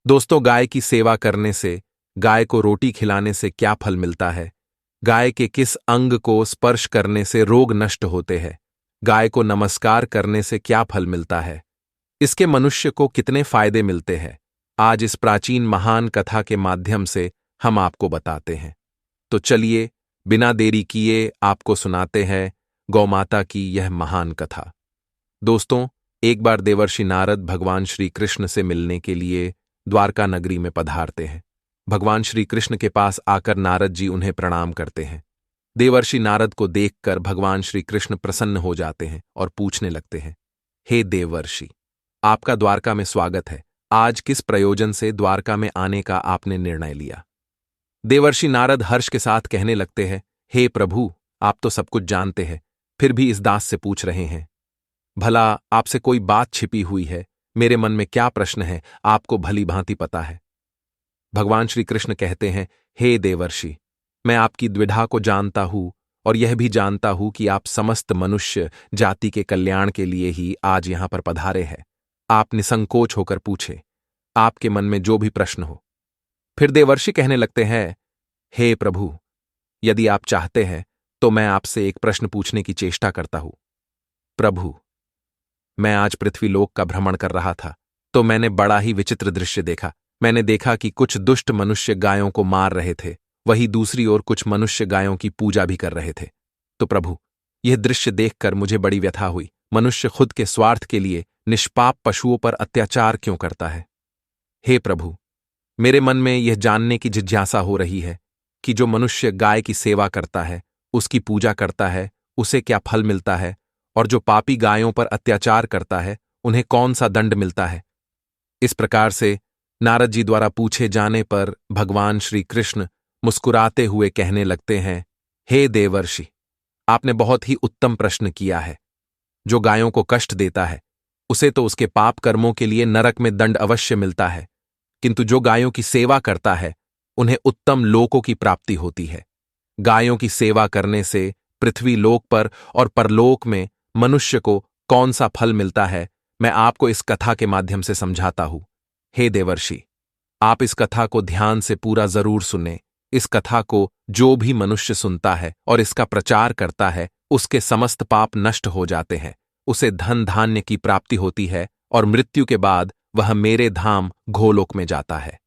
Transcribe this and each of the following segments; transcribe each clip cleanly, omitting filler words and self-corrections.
दोस्तों, गाय की सेवा करने से, गाय को रोटी खिलाने से क्या फल मिलता है? गाय के किस अंग को स्पर्श करने से रोग नष्ट होते हैं? गाय को नमस्कार करने से क्या फल मिलता है? इसके मनुष्य को कितने फायदे मिलते हैं? आज इस प्राचीन महान कथा के माध्यम से हम आपको बताते हैं। तो चलिए, बिना देरी किए आपको सुनाते हैं गौमाता की यह महान कथा। दोस्तों, एक बार देवर्षि नारद भगवान श्री कृष्ण से मिलने के लिए द्वारका नगरी में पधारते हैं। भगवान श्री कृष्ण के पास आकर नारद जी उन्हें प्रणाम करते हैं। देवर्षि नारद को देखकर भगवान श्री कृष्ण प्रसन्न हो जाते हैं और पूछने लगते हैं, हे देवर्षि, आपका द्वारका में स्वागत है। आज किस प्रयोजन से द्वारका में आने का आपने निर्णय लिया? देवर्षि नारद हर्ष के साथ कहने लगते हैं, हे प्रभु, आप तो सब कुछ जानते हैं, फिर भी इस दास से पूछ रहे हैं। भला आपसे कोई बात छिपी हुई है? मेरे मन में क्या प्रश्न है, आपको भली भांति पता है। भगवान श्री कृष्ण कहते हैं, हे देवर्षि, मैं आपकी द्विधा को जानता हूं और यह भी जानता हूं कि आप समस्त मनुष्य जाति के कल्याण के लिए ही आज यहां पर पधारे हैं। आप निसंकोच होकर पूछे, आपके मन में जो भी प्रश्न हो। फिर देवर्षि कहने लगते हैं, हे प्रभु, यदि आप चाहते हैं तो मैं आपसे एक प्रश्न पूछने की चेष्टा करता हूं। प्रभु, मैं आज पृथ्वीलोक का भ्रमण कर रहा था तो मैंने बड़ा ही विचित्र दृश्य देखा। मैंने देखा कि कुछ दुष्ट मनुष्य गायों को मार रहे थे, वहीं दूसरी ओर कुछ मनुष्य गायों की पूजा भी कर रहे थे। तो प्रभु, यह दृश्य देखकर मुझे बड़ी व्यथा हुई। मनुष्य खुद के स्वार्थ के लिए निष्पाप पशुओं पर अत्याचार क्यों करता है? हे प्रभु, मेरे मन में यह जानने की जिज्ञासा हो रही है कि जो मनुष्य गाय की सेवा करता है, उसकी पूजा करता है, उसे क्या फल मिलता है, और जो पापी गायों पर अत्याचार करता है, उन्हें कौन सा दंड मिलता है। इस प्रकार से नारद जी द्वारा पूछे जाने पर भगवान श्री कृष्ण मुस्कुराते हुए कहने लगते हैं, हे देवर्षि, आपने बहुत ही उत्तम प्रश्न किया है। जो गायों को कष्ट देता है, उसे तो उसके पाप कर्मों के लिए नरक में दंड अवश्य मिलता है, किंतु जो गायों की सेवा करता है, उन्हें उत्तम लोकों की प्राप्ति होती है। गायों की सेवा करने से पृथ्वी लोक पर और परलोक में मनुष्य को कौन सा फल मिलता है, मैं आपको इस कथा के माध्यम से समझाता हूं। हे देवर्षि, आप इस कथा को ध्यान से पूरा जरूर सुने। इस कथा को जो भी मनुष्य सुनता है और इसका प्रचार करता है, उसके समस्त पाप नष्ट हो जाते हैं, उसे धन धान्य की प्राप्ति होती है और मृत्यु के बाद वह मेरे धाम गोलोक में जाता है।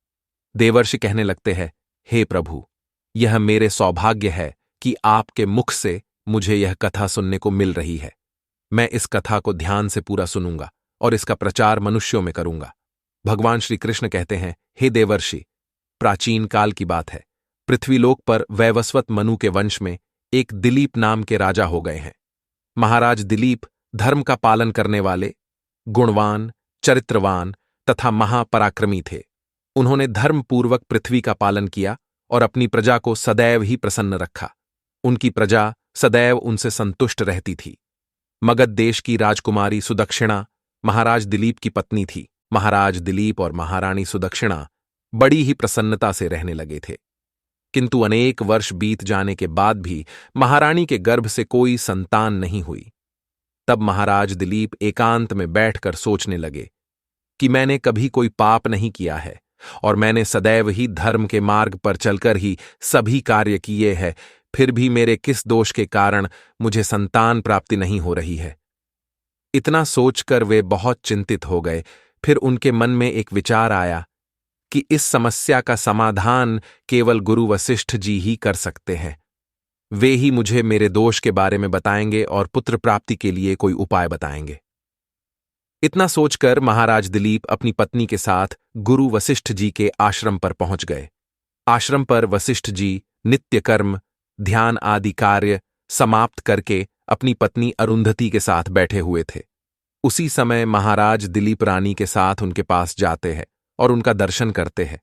देवर्षि कहने लगते हैं, हे प्रभु, यह मेरे सौभाग्य है कि आपके मुख से मुझे यह कथा सुनने को मिल रही है। मैं इस कथा को ध्यान से पूरा सुनूंगा और इसका प्रचार मनुष्यों में करूंगा। भगवान श्री कृष्ण कहते हैं, हे देवर्षि, प्राचीन काल की बात है। पृथ्वीलोक पर वैवस्वत मनु के वंश में एक दिलीप नाम के राजा हो गए हैं। महाराज दिलीप धर्म का पालन करने वाले, गुणवान, चरित्रवान तथा महापराक्रमी थे। उन्होंने धर्मपूर्वक पृथ्वी का पालन किया और अपनी प्रजा को सदैव ही प्रसन्न रखा। उनकी प्रजा सदैव उनसे संतुष्ट रहती थी। मगध देश की राजकुमारी सुदक्षिणा महाराज दिलीप की पत्नी थी। महाराज दिलीप और महारानी सुदक्षिणा बड़ी ही प्रसन्नता से रहने लगे थे, किंतु अनेक वर्ष बीत जाने के बाद भी महारानी के गर्भ से कोई संतान नहीं हुई। तब महाराज दिलीप एकांत में बैठकर सोचने लगे कि मैंने कभी कोई पाप नहीं किया है और मैंने सदैव ही धर्म के मार्ग पर चलकर ही सभी कार्य किए हैं, फिर भी मेरे किस दोष के कारण मुझे संतान प्राप्ति नहीं हो रही है। इतना सोचकर वे बहुत चिंतित हो गए। फिर उनके मन में एक विचार आया कि इस समस्या का समाधान केवल गुरु वशिष्ठ जी ही कर सकते हैं। वे ही मुझे मेरे दोष के बारे में बताएंगे और पुत्र प्राप्ति के लिए कोई उपाय बताएंगे। इतना सोचकर महाराज दिलीप अपनी पत्नी के साथ गुरु वशिष्ठ जी के आश्रम पर पहुंच गए। आश्रम पर वशिष्ठ जी नित्य कर्म, ध्यान आदि कार्य समाप्त करके अपनी पत्नी अरुंधति के साथ बैठे हुए थे। उसी समय महाराज दिलीप रानी के साथ उनके पास जाते हैं और उनका दर्शन करते हैं।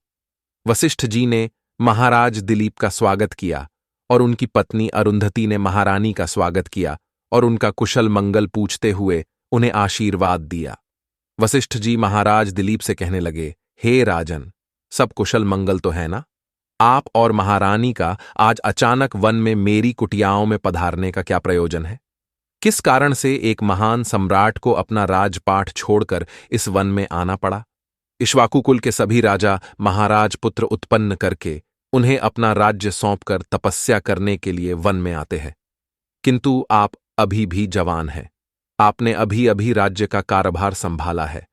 वशिष्ठ जी ने महाराज दिलीप का स्वागत किया और उनकी पत्नी अरुंधति ने महारानी का स्वागत किया और उनका कुशल मंगल पूछते हुए उन्हें आशीर्वाद दिया। वशिष्ठ जी महाराज दिलीप से कहने लगे, हे राजन, सब कुशल मंगल तो है ना? आप और महारानी का आज अचानक वन में मेरी कुटियाओं में पधारने का क्या प्रयोजन है? किस कारण से एक महान सम्राट को अपना राजपाट छोड़कर इस वन में आना पड़ा? इक्ष्वाकु कुल के सभी राजा महाराज पुत्र उत्पन्न करके उन्हें अपना राज्य सौंपकर तपस्या करने के लिए वन में आते हैं। किंतु आप अभी भी जवान हैं। आपने अभी अभी राज्य का कार्यभार संभाला है।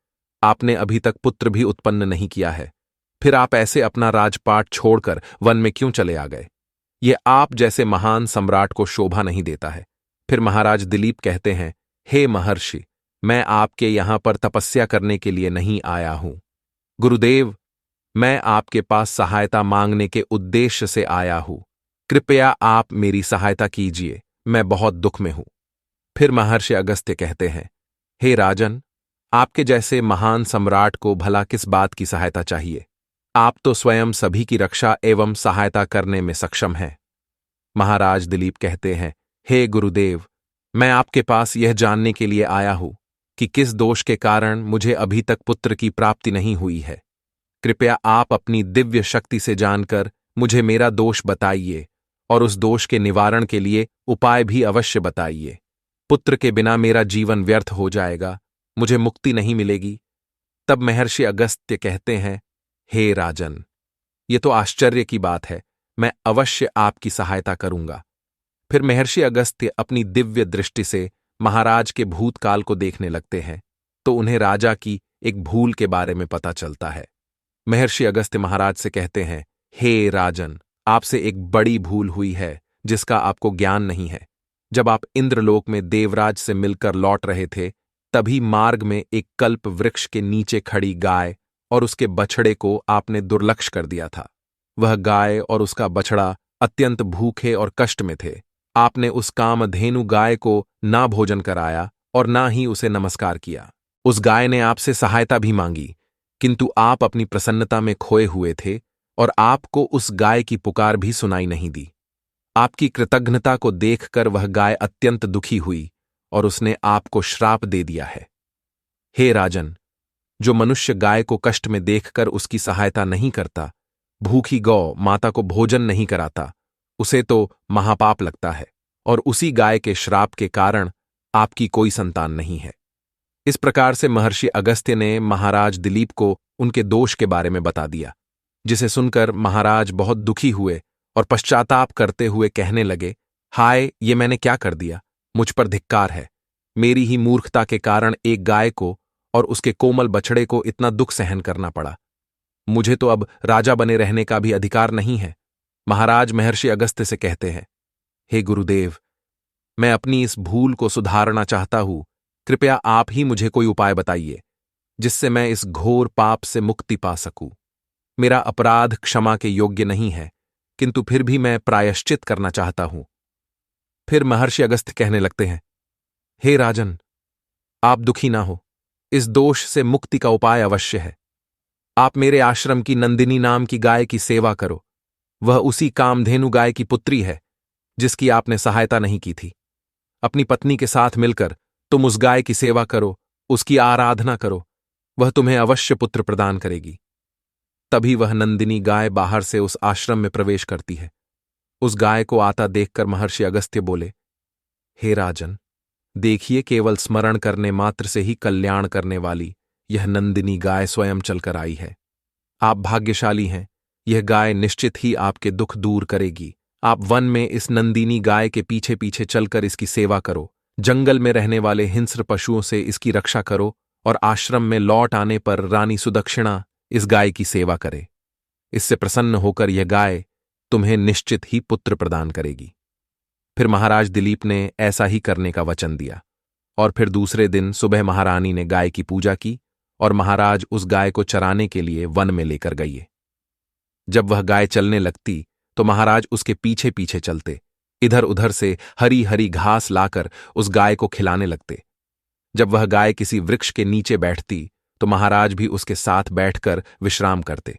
आपने अभी तक पुत्र भी उत्पन्न नहीं किया है। फिर आप ऐसे अपना राजपाट छोड़कर वन में क्यों चले आ गए? ये आप जैसे महान सम्राट को शोभा नहीं देता है। फिर महाराज दिलीप कहते हैं, हे महर्षि, मैं आपके यहां पर तपस्या करने के लिए नहीं आया हूं। गुरुदेव, मैं आपके पास सहायता मांगने के उद्देश्य से आया हूं। कृपया आप मेरी सहायता कीजिए, मैं बहुत दुख में हूं। फिर महर्षि अगस्त्य कहते हैं, हे राजन, आपके जैसे महान सम्राट को भला किस बात की सहायता चाहिए? आप तो स्वयं सभी की रक्षा एवं सहायता करने में सक्षम हैं। महाराज दिलीप कहते हैं, हे गुरुदेव, मैं आपके पास यह जानने के लिए आया हूं कि किस दोष के कारण मुझे अभी तक पुत्र की प्राप्ति नहीं हुई है। कृपया आप अपनी दिव्य शक्ति से जानकर मुझे मेरा दोष बताइए और उस दोष के निवारण के लिए उपाय भी अवश्य बताइए। पुत्र के बिना मेरा जीवन व्यर्थ हो जाएगा, मुझे मुक्ति नहीं मिलेगी। तब महर्षि अगस्त्य कहते हैं, हे राजन, ये तो आश्चर्य की बात है, मैं अवश्य आपकी सहायता करूंगा। फिर महर्षि अगस्त्य अपनी दिव्य दृष्टि से महाराज के भूतकाल को देखने लगते हैं तो उन्हें राजा की एक भूल के बारे में पता चलता है। महर्षि अगस्त्य महाराज से कहते हैं, हे राजन, आपसे एक बड़ी भूल हुई है जिसका आपको ज्ञान नहीं है। जब आप इंद्रलोक में देवराज से मिलकर लौट रहे थे, तभी मार्ग में एक कल्प वृक्ष के नीचे खड़ी गाय और उसके बछड़े को आपने दुर्लक्ष्य कर दिया था। वह गाय और उसका बछड़ा अत्यंत भूखे और कष्ट में थे। आपने उस कामधेनु गाय को ना भोजन कराया और ना ही उसे नमस्कार किया। उस गाय ने आपसे सहायता भी मांगी, किंतु आप अपनी प्रसन्नता में खोए हुए थे और आपको उस गाय की पुकार भी सुनाई नहीं दी। आपकी कृतज्ञता को देखकर वह गाय अत्यंत दुखी हुई और उसने आपको श्राप दे दिया है। हे राजन, जो मनुष्य गाय को कष्ट में देखकर उसकी सहायता नहीं करता, भूखी गौ माता को भोजन नहीं कराता, उसे तो महापाप लगता है और उसी गाय के श्राप के कारण आपकी कोई संतान नहीं है। इस प्रकार से महर्षि अगस्त्य ने महाराज दिलीप को उनके दोष के बारे में बता दिया, जिसे सुनकर महाराज बहुत दुखी हुए और पश्चाताप करते हुए कहने लगे, हाय, ये मैंने क्या कर दिया? मुझ पर धिक्कार है। मेरी ही मूर्खता के कारण एक गाय को और उसके कोमल बछड़े को इतना दुख सहन करना पड़ा। मुझे तो अब राजा बने रहने का भी अधिकार नहीं है। महाराज महर्षि अगस्त्य से कहते हैं, हे गुरुदेव, मैं अपनी इस भूल को सुधारना चाहता हूं। कृपया आप ही मुझे कोई उपाय बताइए जिससे मैं इस घोर पाप से मुक्ति पा सकूं। मेरा अपराध क्षमा के योग्य नहीं है, किंतु फिर भी मैं प्रायश्चित करना चाहता हूं। फिर महर्षि अगस्त्य कहने लगते हैं, हे राजन, आप दुखी ना हो, इस दोष से मुक्ति का उपाय अवश्य है। आप मेरे आश्रम की नंदिनी नाम की गाय की सेवा करो। वह उसी कामधेनु गाय की पुत्री है जिसकी आपने सहायता नहीं की थी। अपनी पत्नी के साथ मिलकर तुम उस गाय की सेवा करो, उसकी आराधना करो, वह तुम्हें अवश्य पुत्र प्रदान करेगी। तभी वह नंदिनी गाय बाहर से उस आश्रम में प्रवेश करती है। उस गाय को आता देखकर महर्षि अगस्त्य बोले, हे राजन, देखिए, केवल स्मरण करने मात्र से ही कल्याण करने वाली यह नंदिनी गाय स्वयं चलकर आई है। आप भाग्यशाली हैं, यह गाय निश्चित ही आपके दुख दूर करेगी। आप वन में इस नंदिनी गाय के पीछे पीछे चलकर इसकी सेवा करो, जंगल में रहने वाले हिंस्र पशुओं से इसकी रक्षा करो और आश्रम में लौट आने पर रानी सुदक्षिणा इस गाय की सेवा करे। इससे प्रसन्न होकर यह गाय तुम्हें निश्चित ही पुत्र प्रदान करेगी। फिर महाराज दिलीप ने ऐसा ही करने का वचन दिया और फिर दूसरे दिन सुबह महारानी ने गाय की पूजा की और महाराज उस गाय को चराने के लिए वन में लेकर गए। जब वह गाय चलने लगती तो महाराज उसके पीछे पीछे चलते, इधर उधर से हरी हरी घास लाकर उस गाय को खिलाने लगते। जब वह गाय किसी वृक्ष के नीचे बैठती तो महाराज भी उसके साथ बैठकर विश्राम करते।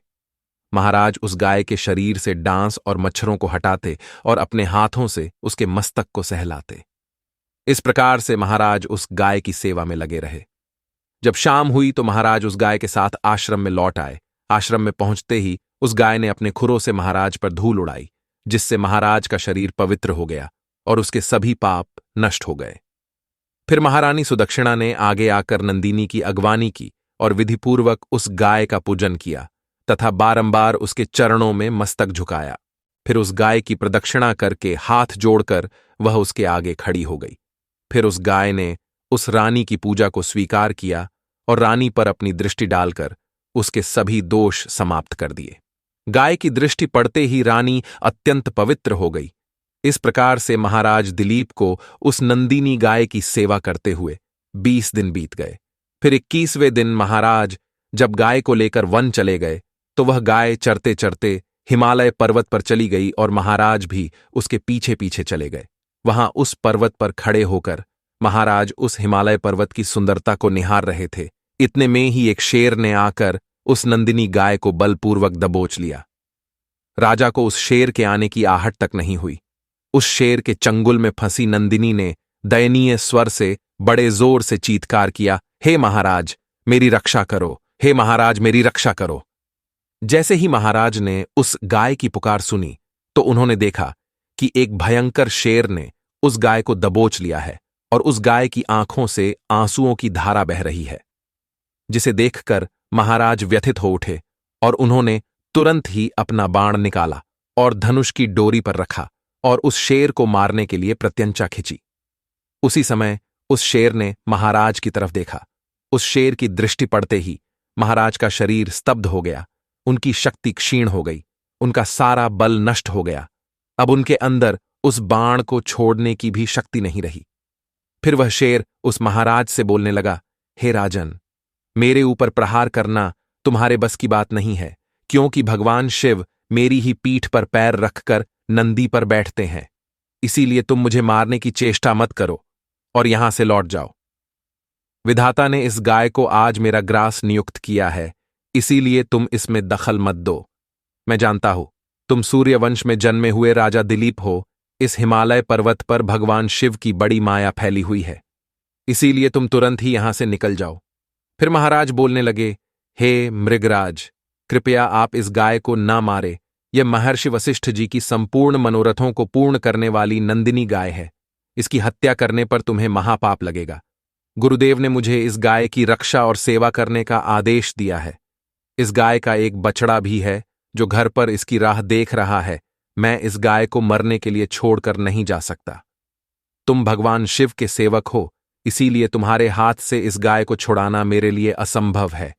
महाराज उस गाय के शरीर से डांस और मच्छरों को हटाते और अपने हाथों से उसके मस्तक को सहलाते। इस प्रकार से महाराज उस गाय की सेवा में लगे रहे। जब शाम हुई तो महाराज उस गाय के साथ आश्रम में लौट आए। आश्रम में पहुंचते ही उस गाय ने अपने खुरों से महाराज पर धूल उड़ाई, जिससे महाराज का शरीर पवित्र हो गया और उसके सभी पाप नष्ट हो गए। फिर महारानी सुदक्षिणा ने आगे आकर नंदिनी की अगवानी की और विधिपूर्वक उस गाय का पूजन किया तथा बारंबार उसके चरणों में मस्तक झुकाया। फिर उस गाय की प्रदक्षिणा करके हाथ जोड़कर वह उसके आगे खड़ी हो गई। फिर उस गाय ने उस रानी की पूजा को स्वीकार किया और रानी पर अपनी दृष्टि डालकर उसके सभी दोष समाप्त कर दिए। गाय की दृष्टि पड़ते ही रानी अत्यंत पवित्र हो गई। इस प्रकार से महाराज दिलीप को उस नंदिनी गाय की सेवा करते हुए 20 दिन बीत गए। फिर 21वें दिन महाराज जब गाय को लेकर वन चले गए तो वह गाय चरते चरते हिमालय पर्वत पर चली गई और महाराज भी उसके पीछे पीछे चले गए। वहां उस पर्वत पर खड़े होकर महाराज उस हिमालय पर्वत की सुंदरता को निहार रहे थे। इतने में ही एक शेर ने आकर उस नंदिनी गाय को बलपूर्वक दबोच लिया। राजा को उस शेर के आने की आहट तक नहीं हुई। उस शेर के चंगुल में फंसी नंदिनी ने दयनीय स्वर से बड़े जोर से चीत्कार किया, हे महाराज मेरी रक्षा करो, हे महाराज मेरी रक्षा करो। जैसे ही महाराज ने उस गाय की पुकार सुनी तो उन्होंने देखा कि एक भयंकर शेर ने उस गाय को दबोच लिया है और उस गाय की आंखों से आंसुओं की धारा बह रही है, जिसे देखकर महाराज व्यथित हो उठे और उन्होंने तुरंत ही अपना बाण निकाला और धनुष की डोरी पर रखा और उस शेर को मारने के लिए प्रत्यंचा खिंची। उसी समय उस शेर ने महाराज की तरफ देखा। उस शेर की दृष्टि पड़ते ही महाराज का शरीर स्तब्ध हो गया, उनकी शक्ति क्षीण हो गई, उनका सारा बल नष्ट हो गया। अब उनके अंदर उस बाण को छोड़ने की भी शक्ति नहीं रही। फिर वह शेर उस महाराज से बोलने लगा, हे राजन, मेरे ऊपर प्रहार करना तुम्हारे बस की बात नहीं है, क्योंकि भगवान शिव मेरी ही पीठ पर पैर रखकर नंदी पर बैठते हैं। इसीलिए तुम मुझे मारने की चेष्टा मत करो और यहां से लौट जाओ। विधाता ने इस गाय को आज मेरा ग्रास नियुक्त किया है, इसीलिए तुम इसमें दखल मत दो। मैं जानता हूं तुम सूर्यवंश में जन्मे हुए राजा दिलीप हो। इस हिमालय पर्वत पर भगवान शिव की बड़ी माया फैली हुई है, इसीलिए तुम तुरंत ही यहां से निकल जाओ। फिर महाराज बोलने लगे, हे मृगराज, कृपया आप इस गाय को ना मारे। यह महर्षि वशिष्ठ जी की संपूर्ण मनोरथों को पूर्ण करने वाली नंदिनी गाय है। इसकी हत्या करने पर तुम्हें महापाप लगेगा। गुरुदेव ने मुझे इस गाय की रक्षा और सेवा करने का आदेश दिया है। इस गाय का एक बछड़ा भी है जो घर पर इसकी राह देख रहा है। मैं इस गाय को मरने के लिए छोड़कर नहीं जा सकता। तुम भगवान शिव के सेवक हो, इसीलिए तुम्हारे हाथ से इस गाय को छुड़ाना मेरे लिए असंभव है।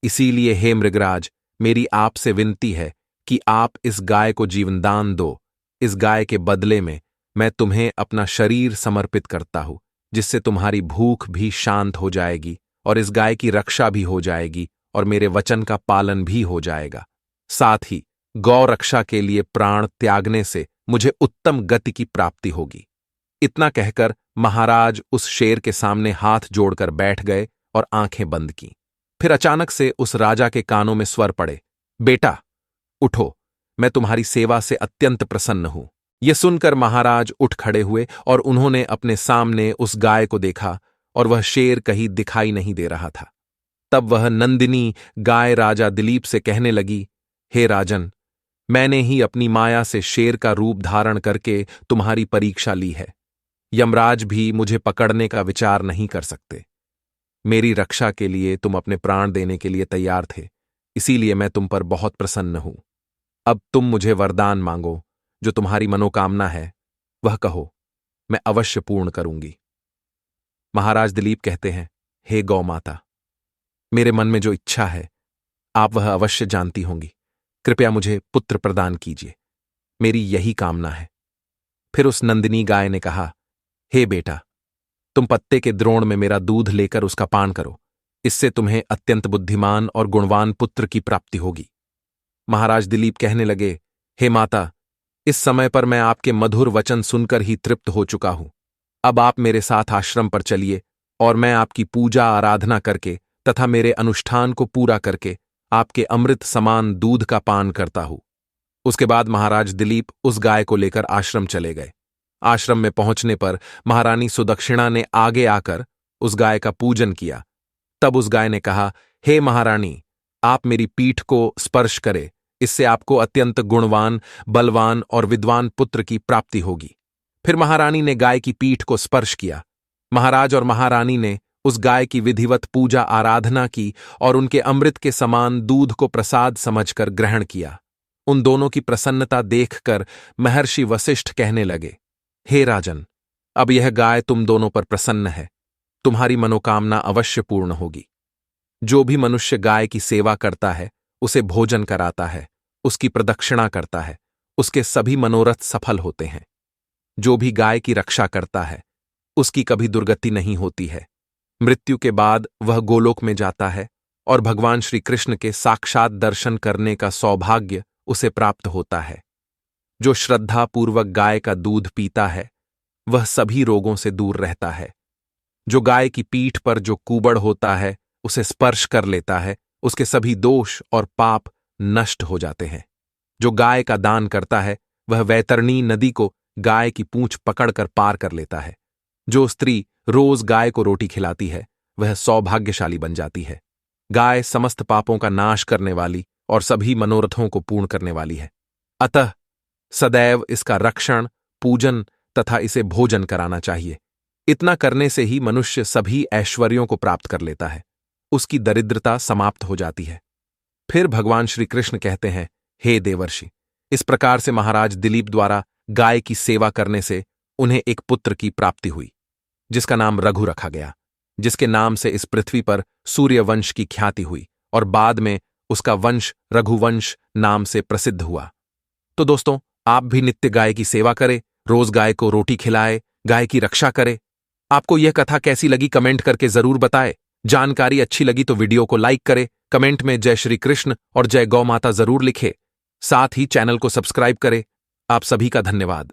इसीलिए हे मृगराज, मेरी आपसे विनती है कि आप इस गाय को जीवनदान दो। इस गाय के बदले में मैं तुम्हें अपना शरीर समर्पित करता हूं, जिससे तुम्हारी भूख भी शांत हो जाएगी और इस गाय की रक्षा भी हो जाएगी और मेरे वचन का पालन भी हो जाएगा। साथ ही गौ रक्षा के लिए प्राण त्यागने से मुझे उत्तम गति की प्राप्ति होगी। इतना कहकर महाराज उस शेर के सामने हाथ जोड़कर बैठ गए और आंखें बंद की। फिर अचानक से उस राजा के कानों में स्वर पड़े, बेटा उठो, मैं तुम्हारी सेवा से अत्यंत प्रसन्न हूं। यह सुनकर महाराज उठ खड़े हुए और उन्होंने अपने सामने उस गाय को देखा और वह शेर कहीं दिखाई नहीं दे रहा था। तब वह नंदिनी गाय राजा दिलीप से कहने लगी, हे राजन, मैंने ही अपनी माया से शेर का रूप धारण करके तुम्हारी परीक्षा ली है। यमराज भी मुझे पकड़ने का विचार नहीं कर सकते। मेरी रक्षा के लिए तुम अपने प्राण देने के लिए तैयार थे, इसीलिए मैं तुम पर बहुत प्रसन्न हूं। अब तुम मुझे वरदान मांगो, जो तुम्हारी मनोकामना है वह कहो, मैं अवश्य पूर्ण करूंगी। महाराज दिलीप कहते हैं, हे गौ माता, मेरे मन में जो इच्छा है आप वह अवश्य जानती होंगी। कृपया मुझे पुत्र प्रदान कीजिए, मेरी यही कामना है। फिर उस नंदिनी गाय ने कहा, हे बेटा, तुम पत्ते के द्रोण में मेरा दूध लेकर उसका पान करो, इससे तुम्हें अत्यंत बुद्धिमान और गुणवान पुत्र की प्राप्ति होगी। महाराज दिलीप कहने लगे, हे माता, इस समय पर मैं आपके मधुर वचन सुनकर ही तृप्त हो चुका हूं। अब आप मेरे साथ आश्रम पर चलिए और मैं आपकी पूजा आराधना करके तथा मेरे अनुष्ठान को पूरा करके आपके अमृत समान दूध का पान करता हूं। उसके बाद महाराज दिलीप उस गाय को लेकर आश्रम चले गए। आश्रम में पहुंचने पर महारानी सुदक्षिणा ने आगे आकर उस गाय का पूजन किया। तब उस गाय ने कहा, हे महारानी, आप मेरी पीठ को स्पर्श करें, इससे आपको अत्यंत गुणवान, बलवान और विद्वान पुत्र की प्राप्ति होगी। फिर महारानी ने गाय की पीठ को स्पर्श किया। महाराज और महारानी ने उस गाय की विधिवत पूजा आराधना की और उनके अमृत के समान दूध को प्रसाद समझकर ग्रहण किया। उन दोनों की प्रसन्नता देखकर महर्षि वशिष्ठ कहने लगे, हे राजन, अब यह गाय तुम दोनों पर प्रसन्न है, तुम्हारी मनोकामना अवश्य पूर्ण होगी। जो भी मनुष्य गाय की सेवा करता है, उसे भोजन कराता है, उसकी प्रदक्षिणा करता है, उसके सभी मनोरथ सफल होते हैं। जो भी गाय की रक्षा करता है, उसकी कभी दुर्गति नहीं होती है। मृत्यु के बाद वह गोलोक में जाता है और भगवान श्री कृष्ण के साक्षात दर्शन करने का सौभाग्य उसे प्राप्त होता है। जो श्रद्धापूर्वक गाय का दूध पीता है, वह सभी रोगों से दूर रहता है। जो गाय की पीठ पर जो कूबड़ होता है, उसे स्पर्श कर लेता है, उसके सभी दोष और पाप नष्ट हो जाते हैं। जो गाय का दान करता है, वह वैतरणी नदी को गाय की पूंछ पकड़कर पार कर लेता है। जो स्त्री रोज गाय को रोटी खिलाती है, वह सौभाग्यशाली बन जाती है। गाय समस्त पापों का नाश करने वाली और सभी मनोरथों को पूर्ण करने वाली है। अतः सदैव इसका रक्षण, पूजन तथा इसे भोजन कराना चाहिए। इतना करने से ही मनुष्य सभी ऐश्वर्यों को प्राप्त कर लेता है, उसकी दरिद्रता समाप्त हो जाती है। फिर भगवान श्री कृष्ण कहते हैं, हे देवर्षि, इस प्रकार से महाराज दिलीप द्वारा गाय की सेवा करने से उन्हें एक पुत्र की प्राप्ति हुई, जिसका नाम रघु रखा गया, जिसके नाम से इस पृथ्वी पर सूर्यवंश की ख्याति हुई और बाद में उसका वंश रघुवंश नाम से प्रसिद्ध हुआ। तो दोस्तों, आप भी नित्य गाय की सेवा करें, रोज गाय को रोटी खिलाए, गाय की रक्षा करें। आपको यह कथा कैसी लगी कमेंट करके जरूर बताएं। जानकारी अच्छी लगी तो वीडियो को लाइक करें, कमेंट में जय श्री कृष्ण और जय गौ माता जरूर लिखें। साथ ही चैनल को सब्सक्राइब करें। आप सभी का धन्यवाद।